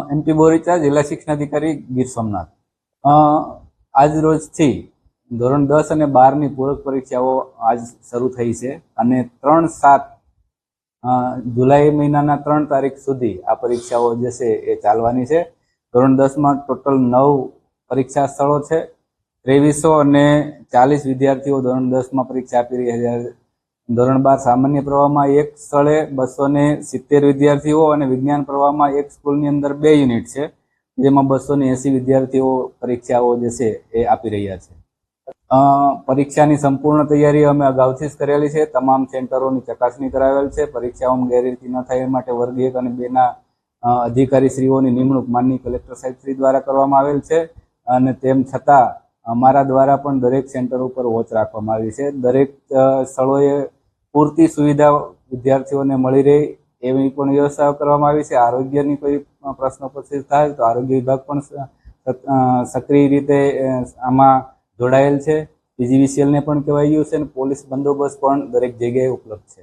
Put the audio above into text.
MP Boricha, જિલ્લા શિક્ષણાધિકારી, ગીર સોમનાથ. આજ રોજથી ધોરણ 10 અને 12ની પૂરક પરીક્ષાઓ આજ શરૂ થઈ છે અને 3-7 જુલાઈ મહિનાના 3 તારીખ સુધી આ પરીક્ષાઓ જે છે એ ચાલવાની છે. ધોરણ 10માં ટોટલ 9 પરીક્ષા સ્થળો છે. 2340 વિદ્યાર્થીઓ ધોરણ 10માં પરીક્ષા આપી રહ્યા છે. ધોરણ 12 સામાન્ય પ્રવાહમાં એક સ્થળે 270 વિદ્યાર્થીઓ અને વિજ્ઞાન પ્રવાહમાં એક સ્કૂલની અંદર 2 યુનિટ છે, જેમાં 280 વિદ્યાર્થીઓ પરીક્ષાઓ જે છે એ આપી રહ્યા છે. પરીક્ષાની સંપૂર્ણ તૈયારી અમે અગાઉથી જ કરેલી છે. તમામ સેન્ટરોની ચકાસણી કરાવેલ છે. પરીક્ષાઓમાં ગેરરીતિ ન થાય એ માટે વર્ગ 1 અને 2ના અધિકારીશ્રીઓની નિમણૂક માનનીય કલેક્ટર સાહેબ શ્રી દ્વારા કરવામાં આવેલ છે અને તેમ છતાં અમારા દ્વારા પણ દરેક સેન્ટર ઉપર વોચ રાખવામાં આવી છે. દરેક સ્થળોએ પૂરતી સુવિધા વિદ્યાર્થીઓને મળી રહે એવી પણ વ્યવસ્થા કરવામાં આવી છે. આરોગ્યની કોઈ પ્રશ્ન ઉપસ્થિત થાય તો આરોગ્ય વિભાગ પણ સક્રિય રીતે આમાં જોડાયેલ છે. પીજીવીસીએલને પણ કહેવાય ગયું છે અને પોલીસ બંદોબસ્ત પણ દરેક જગ્યાએ ઉપલબ્ધ છે.